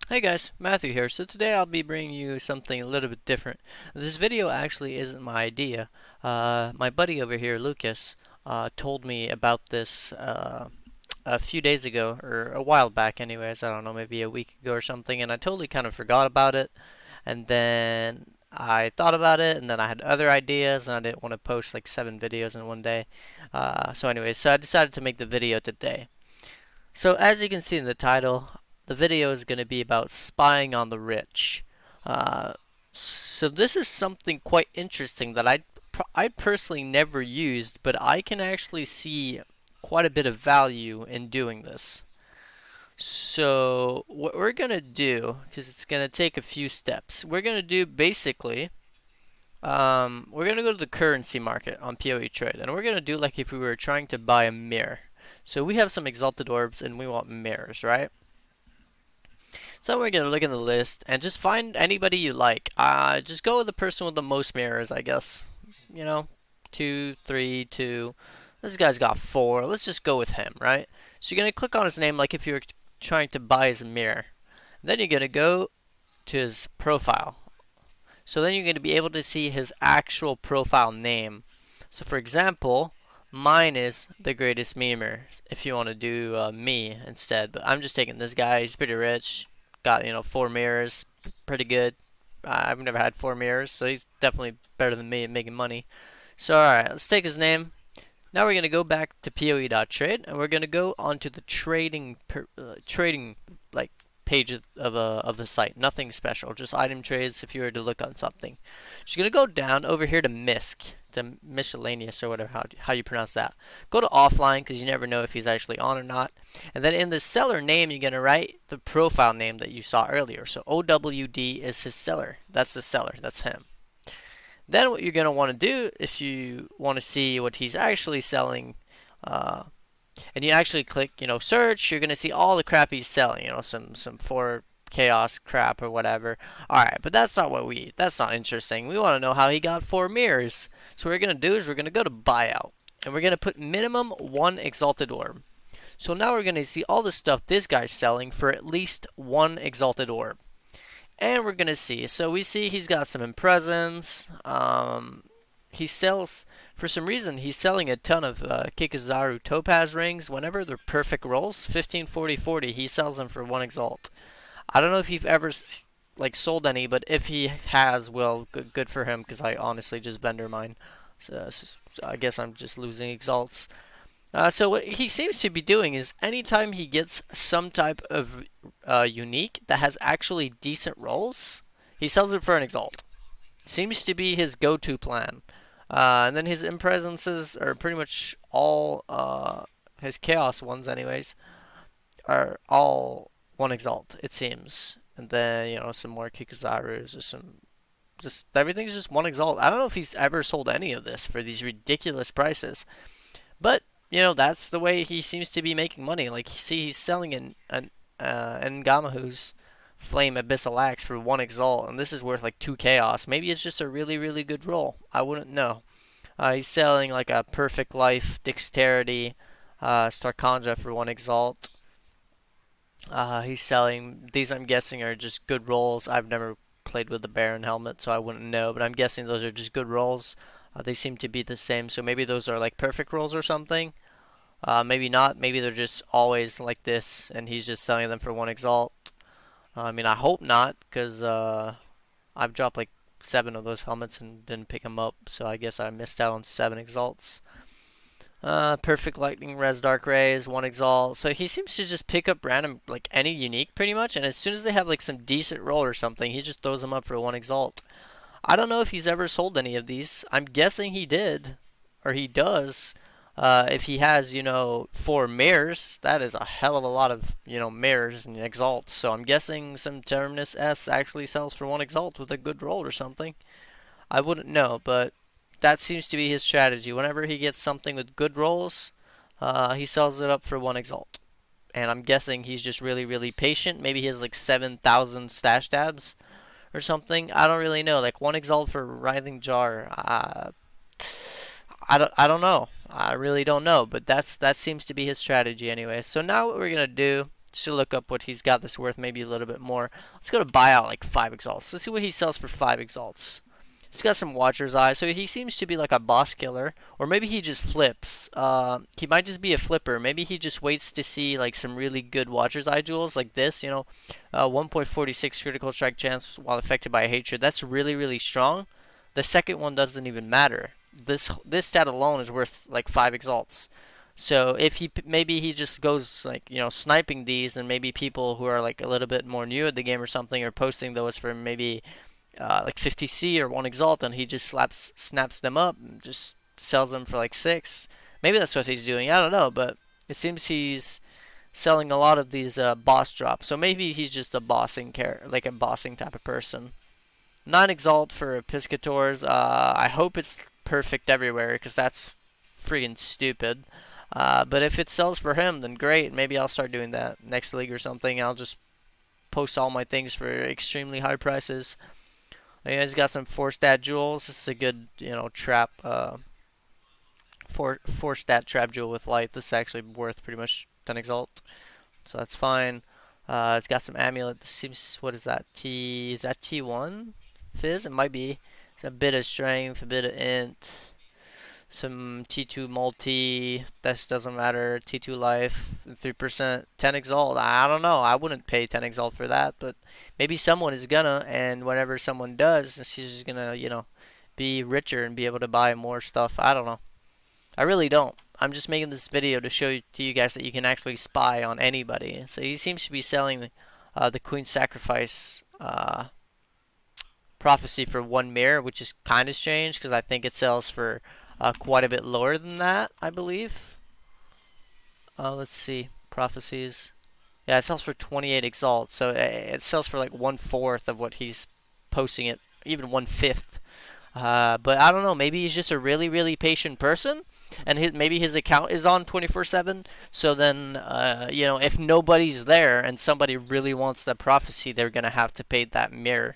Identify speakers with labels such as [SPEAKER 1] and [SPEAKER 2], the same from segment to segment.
[SPEAKER 1] Hey guys, Matthew here. So today I'll be bringing you something a little bit different. This video actually isn't my idea. My buddy over here, Lucas, told me about this a few days ago, or a while back anyways, I don't know, maybe a week ago or something, and I totally kind of forgot about it. And then I thought about it, and then I had other ideas, and I didn't want to post like 7 videos in one day. So I decided to make the video today. So as you can see in the title, the video is going to be about spying on the rich. Uh, so this is something quite interesting that I personally never used, but I can actually see quite a bit of value in doing this. So what we're going to do, because it's going to take a few steps, we're going to do basically, we're going to go to the currency market on PoE Trade, and we're going to do like if we were trying to buy a mirror. So we have some exalted orbs and we want mirrors, right? So we're gonna look in the list and just find anybody you like. Just go with the person with the most mirrors, I guess. You know, two, three, two. This guy's got four. Let's just go with him, right? So you're gonna click on his name like if you were trying to buy his mirror. Then you're gonna go to his profile. So then you're gonna be able to see his actual profile name. So for example, mine is the greatest memer. If you want to do me instead, but I'm just taking this guy. He's pretty rich. Got 4 mirrors, pretty good. I've never had 4 mirrors, so he's definitely better than me at making money. So all right, let's take his name. Now we're gonna go back to PoE.trade, and we're gonna go onto the trading like page of the site. Nothing special, just item trades. If you were to look on something, so you're gonna go down over here to MISC, to miscellaneous or whatever how you pronounce that. Go to offline because you never know if he's actually on or not. And then in the seller name, you're gonna write the profile name that you saw earlier. So OWD is his seller. That's the seller. That's him. Then what you're going to want to do if you want to see what he's actually selling, uh, and you actually click, search, you're going to see all the crap he's selling, some for chaos crap or whatever. All right, but that's not interesting. We want to know how he got 4 mirrors. So what we're going to do is we're going to go to buyout, and we're going to put minimum 1 exalted orb. So now we're going to see all the stuff this guy's selling for at least 1 exalted orb. And we're gonna see. So we see he's got some impressions. He sells, for some reason, he's selling a ton of Kikazaru Topaz rings whenever they're perfect rolls. 15, 40, 40. He sells them for 1 exalt. I don't know if he's ever like sold any, but if he has, well, good for him because I honestly just vendor mine. So I guess I'm just losing exalts. So what he seems to be doing is anytime he gets some type of unique that has actually decent rolls, he sells it for an exalt. Seems to be his go-to plan. And then his impresences are pretty much all his chaos ones, anyways, are all 1 exalt. It seems, and then some more Kikazarus or some. Just everything's just 1 exalt. I don't know if he's ever sold any of this for these ridiculous prices. But that's the way he seems to be making money. Like, see, he's selling an Ngamahu's Flame Abyssal Axe for 1 exalt, and this is worth like 2 chaos. Maybe it's just a really, really good roll. I wouldn't know. He's selling like a Perfect Life Dexterity Starkandra for 1 exalt. He's selling these. I'm guessing are just good rolls. I've never played with the Baron helmet, so I wouldn't know. But I'm guessing those are just good rolls. They seem to be the same, so maybe those are like perfect rolls or something. Maybe not. Maybe they're just always like this, and he's just selling them for 1 exalt. I mean, I hope not, because I've dropped like 7 of those helmets and didn't pick them up, so I guess I missed out on 7 exalts. Perfect Lightning Res Dark Rays, 1 exalt. So he seems to just pick up random, like any unique pretty much, and as soon as they have like some decent roll or something, he just throws them up for 1 exalt. I don't know if he's ever sold any of these. I'm guessing he did, or he does. If he has, 4 mirrors, that is a hell of a lot of, mirrors and exalts. So I'm guessing some Terminus S actually sells for 1 exalt with a good roll or something. I wouldn't know, but that seems to be his strategy. Whenever he gets something with good rolls, he sells it up for 1 exalt. And I'm guessing he's just really, really patient. Maybe he has like 7,000 stash tabs or something. I don't really know. Like 1 exalt for Writhing Jar. I don't know. I really don't know. But that seems to be his strategy anyway. So now what we're gonna do. Just to look up what he's got that's worth, maybe a little bit more. Let's go to buyout like 5 exalts. Let's see what he sells for 5 exalts. He's got some Watcher's Eye, so he seems to be like a boss killer, or maybe he just flips. He might just be a flipper. Maybe he just waits to see like some really good Watcher's Eye jewels like this. 1.46 critical strike chance while affected by hatred. That's really really strong. The second one doesn't even matter. This stat alone is worth like 5 exalts. So if maybe he just goes like sniping these, and maybe people who are like a little bit more new at the game or something are posting those for maybe like 50C or 1 exalt, and he just snaps them up and just sells them for like 6. Maybe that's what he's doing. I don't know, but it seems he's selling a lot of these boss drops. So maybe he's just a bossing like a bossing type of person. 9 exalt for Piscators. I hope it's perfect everywhere because that's freaking stupid. But if it sells for him, then great. Maybe I'll start doing that next league or something. I'll just post all my things for extremely high prices. You guys got some 4-stat jewels. This is a good, trap. 4-stat trap jewel with light. This is actually worth pretty much 10 exalt, so that's fine. It's got some amulet. This seems, what is that? Is that T1? Fizz? It might be. It's a bit of strength, a bit of int. Some T2 multi, this doesn't matter, T2 life, 3%, 10 exalt. I don't know, I wouldn't pay 10 exalt for that, but maybe someone is gonna, and whenever someone does, she's just gonna, be richer and be able to buy more stuff. I don't know. I really don't. I'm just making this video to show to you guys that you can actually spy on anybody. So he seems to be selling the Queen's Sacrifice prophecy for 1 mirror, which is kind of strange because I think it sells for quite a bit lower than that, I believe. Let's see. Prophecies. Yeah, it sells for 28 exalt, so it sells for like 1/4 of what he's posting it, even 1/5. But I don't know, maybe he's just a really, really patient person, and maybe his account is on 24/7, so then, if nobody's there and somebody really wants that prophecy, they're going to have to pay that mirror.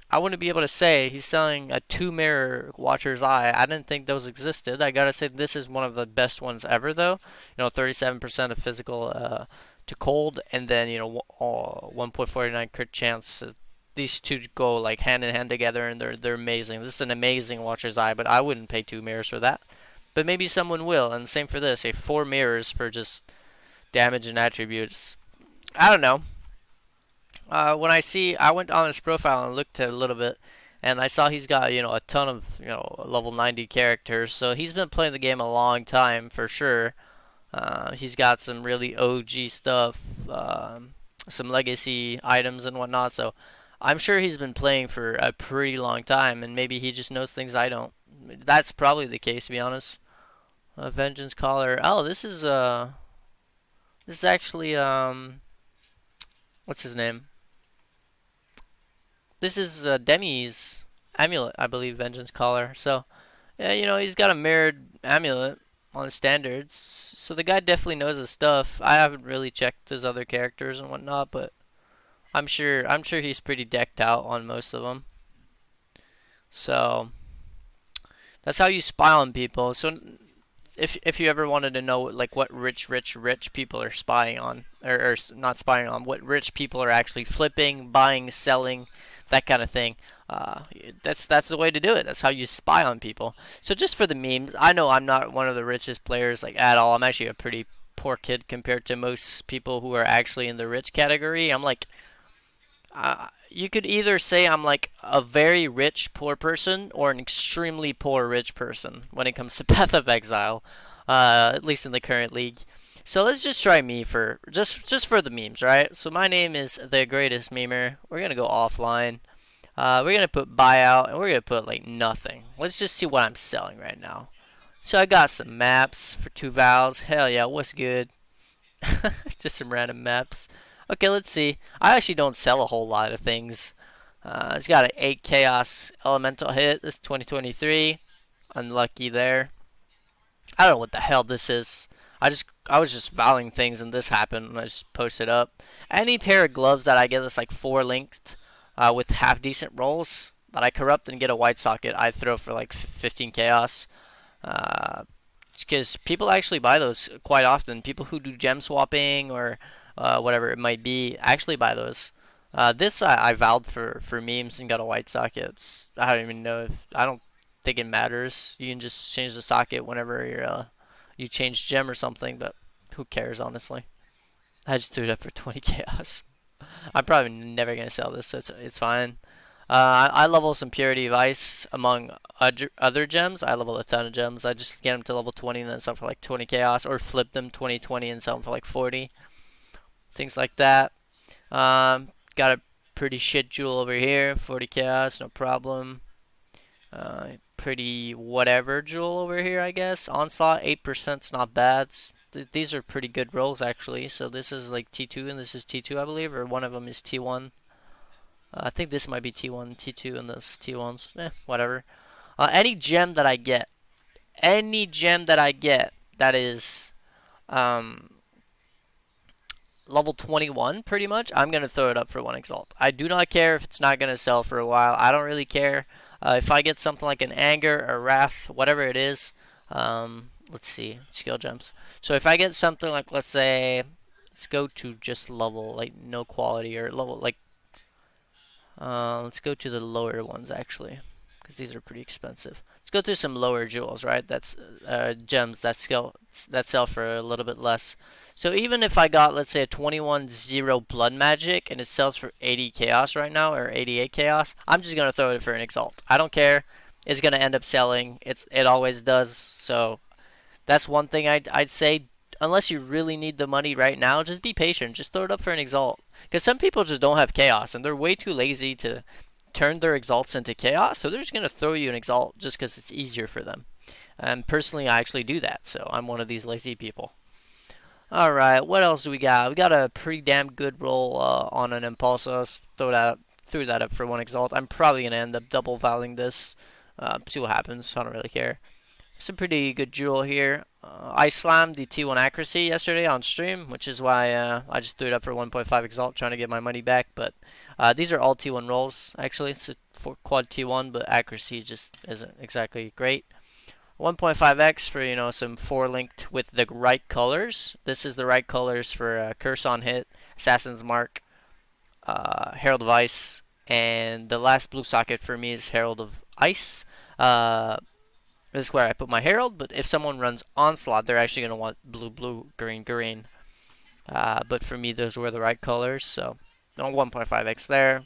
[SPEAKER 1] I wouldn't be able to say he's selling a 2-mirror Watcher's Eye. I didn't think those existed. I gotta say this is one of the best ones ever, though. 37% of physical to cold, and then 1.49 crit chance. These two go like hand in hand together, and they're amazing. This is an amazing Watcher's Eye, but I wouldn't pay 2 mirrors for that. But maybe someone will, and same for this. 4 mirrors for just damage and attributes. I don't know. I went on his profile and looked a little bit, and I saw he's got a ton of level 90 characters. So he's been playing the game a long time for sure. He's got some really OG stuff, some legacy items and whatnot. So I'm sure he's been playing for a pretty long time, and maybe he just knows things I don't. That's probably the case, to be honest. Vengeance Caller. Oh, this is actually what's his name? This is Demi's amulet, I believe, Vengeance Caller. So, yeah, he's got a mirrored amulet on standards. So the guy definitely knows his stuff. I haven't really checked his other characters and whatnot, but I'm sure he's pretty decked out on most of them. So that's how you spy on people. So if you ever wanted to know like what rich people are spying on, or not spying on, what rich people are actually flipping, buying, selling, that kind of thing. That's the way to do it. That's how you spy on people. So just for the memes, I know I'm not one of the richest players like at all. I'm actually a pretty poor kid compared to most people who are actually in the rich category. I'm like, you could either say I'm like a very rich poor person or an extremely poor rich person when it comes to Path of Exile, at least in the current league. So let's just try me for just for the memes, right? So my name is the greatest memer. We're gonna go offline. We're gonna put buyout, and we're gonna put like nothing. Let's just see what I'm selling right now. So I got some maps for 2 vowels. Hell yeah, what's good? Just some random maps. Okay, let's see. I actually don't sell a whole lot of things. It's got an 8 chaos elemental hit. This is 2023. Unlucky there. I don't know what the hell this is. I was just vowing things and this happened and I just posted up. Any pair of gloves that I get that's like 4 linked with half decent rolls that I corrupt and get a white socket, I throw for like 15 chaos. because people actually buy those quite often. People who do gem swapping or whatever it might be actually buy those. This I vowed for memes and got a white socket. I don't even know if I don't think it matters. You can just change the socket whenever you change gem or something, but who cares honestly? I just threw it up for 20 chaos. I'm probably never gonna sell this, so it's fine. I level some Purity of Ice among other gems. I level a ton of gems. I just get them to level 20 and then sell for like 20 chaos, or flip them 20 and sell them for like 40. Things like that. Got a pretty shit jewel over here, 40 chaos, no problem. Pretty whatever jewel over here, I guess. Onslaught, 8%'s not bad. These are pretty good rolls actually. So this is like T2 and this is T2, I believe, or one of them is T1. I think this might be T1, T2, and this T1's, whatever. Any gem that I get, that is um, level 21, pretty much, I'm going to throw it up for 1 Exalt. I do not care if it's not going to sell for a while. I don't really care. If I get something like an Anger or Wrath, whatever it is, let's see, skill gems. So if I get something like, let's say, let's go to just level, like, no quality, or level, like, let's go to the lower ones actually, because these are pretty expensive. Let's go through some lower jewels, right? That's gems that sell for a little bit less. So even if I got, let's say, a 21-0 blood magic and it sells for 80 chaos right now, or 88 chaos, I'm just gonna throw it for an exalt. I don't care. It's gonna end up selling. It always does. So that's one thing I'd say. Unless you really need the money right now, just be patient. Just throw it up for an exalt. Because some people just don't have chaos, and they're way too lazy to turn their exalts into chaos, so they're just going to throw you an exalt just because it's easier for them. And personally, I actually do that, so I'm one of these lazy people. Alright, what else do we got? We got a pretty damn good roll on an Impulsos. Threw that up for 1 exalt. I'm probably going to end up double valuing this. See what happens. I don't really care. It's a pretty good jewel here. I slammed the T1 accuracy yesterday on stream, which is why I just threw it up for 1.5 exalt, trying to get my money back. But these are all T1 rolls, actually. It's for quad T1, but accuracy just isn't exactly great. 1.5x for, some 4 linked with the right colors. This is the right colors for Curse on Hit, Assassin's Mark, Herald of Ice, and the last blue socket for me is Herald of Ice. This is where I put my Herald, but if someone runs Onslaught, they're actually going to want blue, blue, green, green. But for me, those were the right colors, so 1.5x there.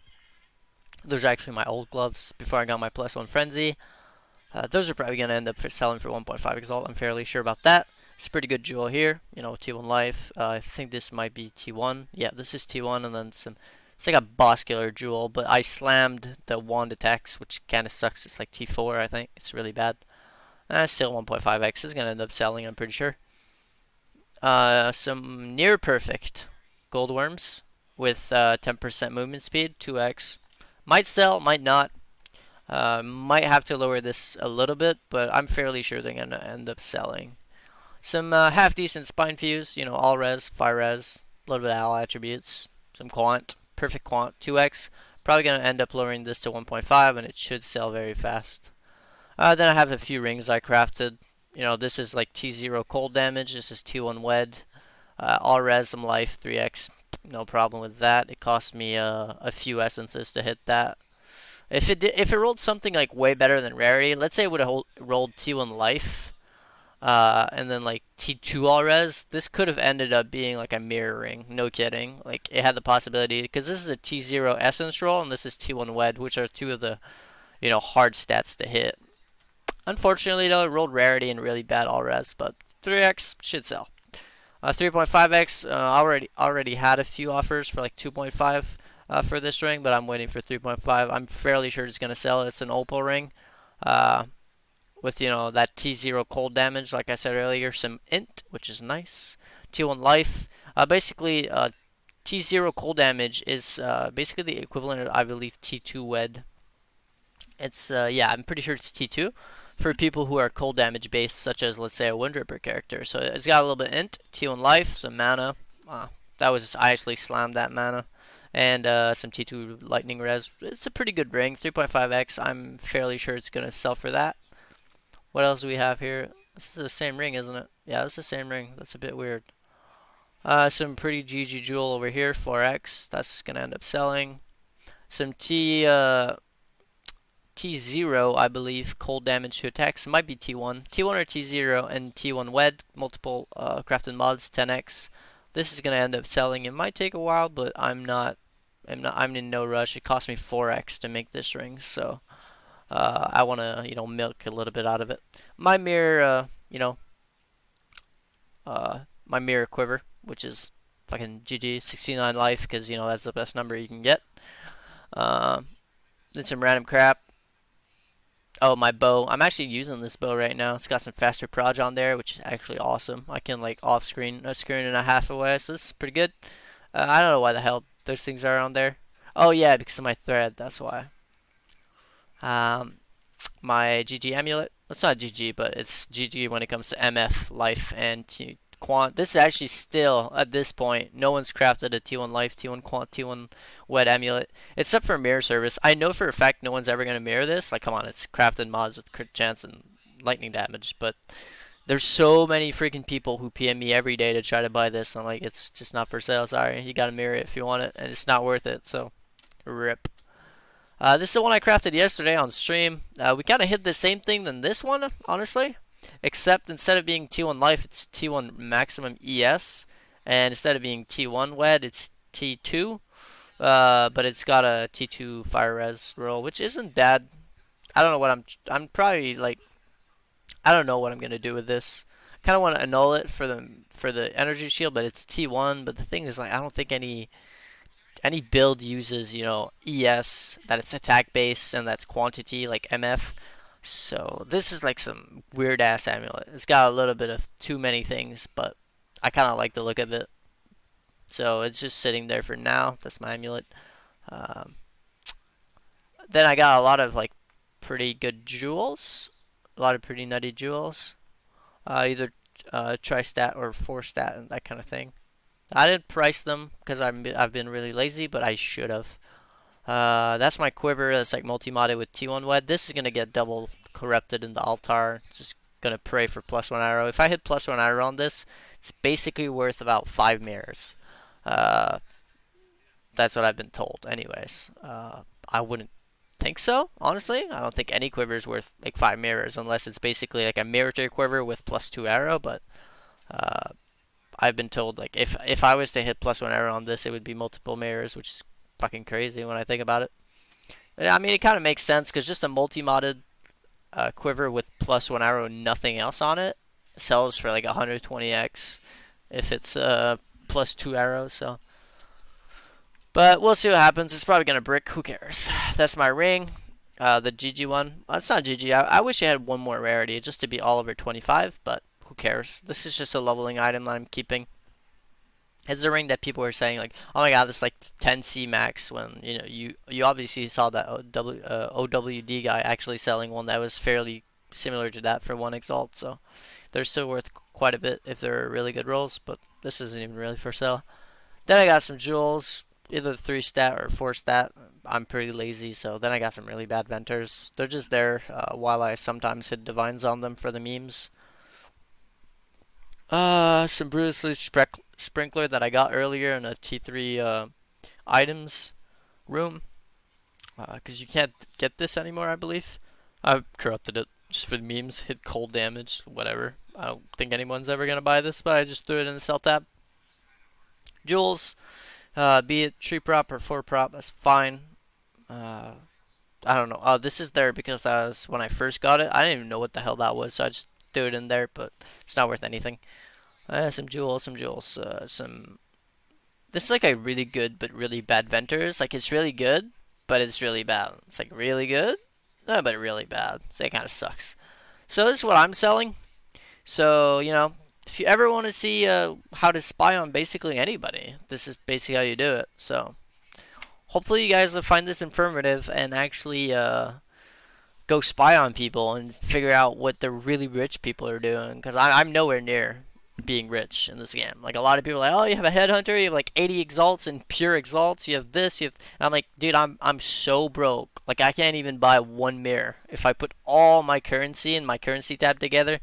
[SPEAKER 1] Those are actually my old gloves before I got my +1 Frenzy. Those are probably going to end up selling for 1.5 Exalt. I'm fairly sure about that. It's a pretty good jewel here, T1 life. I think this might be T1. Yeah, this is T1, and then it's like a boss killer jewel, but I slammed the wand attacks, which kind of sucks. It's like T4, I think. It's really bad. Still 1.5x is going to end up selling, I'm pretty sure. Some near perfect gold worms with 10% movement speed, 2x. Might sell, might not. Might have to lower this a little bit, but I'm fairly sure they're going to end up selling. Some half decent spine fuse, all res, fire res, a little bit of owl attributes, some quant, perfect quant, 2x. Probably going to end up lowering this to 1.5, and it should sell very fast. Then I have a few rings I crafted. This is like T0 cold damage. This is T1 wed. All res, some life, 3x. No problem with that. It cost me a few essences to hit that. If it rolled something like way better than rarity, let's say it would have rolled T1 life, and then like T2 all res, this could have ended up being like a mirror ring. No kidding. Like it had the possibility, because this is a T0 essence roll and this is T1 wed, which are two of the hard stats to hit. Unfortunately, though, it rolled rarity and really bad all res, but 3x should sell. 3.5x already had a few offers for like 2.5 for this ring, but I'm waiting for 3.5. I'm fairly sure it's gonna sell. It's an opal ring with that T0 cold damage, like I said earlier, some int, which is nice. T1 life. Basically, T0 cold damage is basically the equivalent of, I believe, T2 wed. It's I'm pretty sure it's T2 for people who are cold damage based, such as, let's say, a Windripper character. So it's got a little bit int, T1 life, some mana. I actually slammed that mana, and some T2 lightning res. It's a pretty good ring, 3.5x. I'm fairly sure it's gonna sell for that. What else do we have here? This is the same ring, isn't it? Yeah, this is the same ring. That's a bit weird. Some pretty GG jewel over here, 4x. That's gonna end up selling. Some T0, I believe, cold damage to attacks. It might be T1. T1 or T0 and T1 wed. Multiple crafted mods, 10x. This is gonna end up selling. It might take a while, but I'm in no rush. It cost me 4x to make this ring, so I want to, milk a little bit out of it. My mirror, my mirror quiver, which is fucking GG, 69 life, because, that's the best number you can get. Uh, then some random crap. Oh, my bow. I'm actually using this bow right now. It's got some faster proj on there, which is actually awesome. I can, like, off-screen a screen and a half away, so this is pretty good. I don't know why the hell those things are on there. Oh, yeah, because of my thread. That's why. Um, my GG amulet. It's not GG, but it's GG when it comes to MF life and quant. This is actually still at this point. No one's crafted a T1 life, T1 quant, T1 wet amulet, except for mirror service. I know for a fact no one's ever gonna mirror this. Like, come on, it's crafted mods with crit chance and lightning damage, but there's so many freaking people who PM me every day to try to buy this. I'm like, it's just not for sale. Sorry, you gotta mirror it if you want it, and it's not worth it. So, rip. This is the one I crafted yesterday on stream. We kind of hit the same thing than this one, honestly. Except instead of being T1 life, it's T1 maximum ES. And instead of being T1 wed, it's T2. But it's got a T2 fire res roll, which isn't bad. I don't know what I'm probably like, I don't know what I'm going to do with this. I kind of want to annul it for the energy shield, but it's T1. But the thing is, like, I don't think any build uses, ES, that it's attack based and that's quantity, like MF. So this is like some weird ass amulet. It's got a little bit of too many things, but I kind of like the look of it. So it's just sitting there for now. That's my amulet. Um, then I got a lot of like pretty good jewels, a lot of pretty nutty jewels. Either tri-stat or 4-stat and that kind of thing. I didn't price them because I've been really lazy, but I should have. That's my quiver. That's like multi-modded with T1 wed. This is gonna get double corrupted in the altar. Just gonna pray for +1 arrow. If I hit +1 arrow on this, it's basically worth about 5 mirrors. Uh, that's what I've been told. Anyways, I wouldn't think so. Honestly, I don't think any quiver is worth like 5 mirrors unless it's basically like a mirror quiver with +2 arrow. But uh, I've been told like if I was to hit +1 arrow on this, it would be multiple mirrors, which is fucking crazy when I think about it. I mean, it kind of makes sense because just a multi-modded quiver with +1 arrow, nothing else on it, sells for like 120x if it's +2 arrows. So, but we'll see what happens. It's probably gonna brick. Who cares? That's my ring. The GG one. It's not GG. I wish I had one more rarity just to be all over 25, but who cares? This is just a leveling item that I'm keeping. It's a ring that people were saying like, oh my god, it's like 10C max. When you obviously saw that OWD guy actually selling one that was fairly similar to that for 1 exalt. So they're still worth quite a bit if they're really good rolls. But this isn't even really for sale. Then I got some jewels, either 3-stat or 4-stat. I'm pretty lazy, so then I got some really bad venters. They're just there while I sometimes hit divines on them for the memes. Some Bruce Lee sprinkler that I got earlier in a T3 items room. Because you can't get this anymore, I believe. I've corrupted it just for the memes. Hit cold damage, whatever. I don't think anyone's ever gonna buy this, but I just threw it in the sell tab. Jewels, be it 3-prop or 4-prop, that's fine. I don't know. Oh, this is there because that was when I first got it. I didn't even know what the hell that was, so I just threw it in there, but it's not worth anything. Some jewels, some. This is like a really good but really bad venters. Like it's really good, but it's really bad. It's like really good, but really bad. So it kind of sucks. So this is what I'm selling. So if you ever want to see how to spy on basically anybody, this is basically how you do it. So hopefully you guys will find this informative and actually go spy on people and figure out what the really rich people are doing. Because I'm nowhere near being rich in this game. Like a lot of people are like, oh, you have a headhunter, you have like 80 exalts and pure exalts, you have this, and I'm like, dude, I'm so broke. Like I can't even buy one mirror. If I put all my currency and my currency tab together,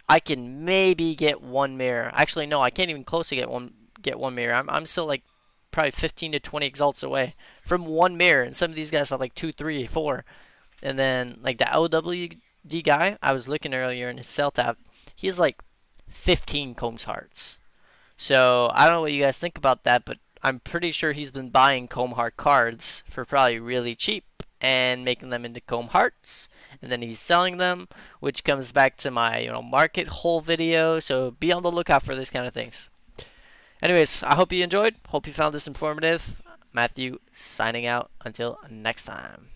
[SPEAKER 1] I can maybe get one mirror. Actually, no, I can't even close to get one mirror. I'm still like probably 15 to 20 exalts away from one mirror, and some of these guys have like two, three, four. And then like the LWD guy, I was looking earlier in his cell tab, he has like 15 Combs Hearts. So I don't know what you guys think about that, but I'm pretty sure he's been buying Comb Heart cards for probably really cheap and making them into Comb Hearts, and then he's selling them, which comes back to my market hole video. So be on the lookout for these kind of things. Anyways, I hope you enjoyed. Hope you found this informative. Matthew signing out. Until next time.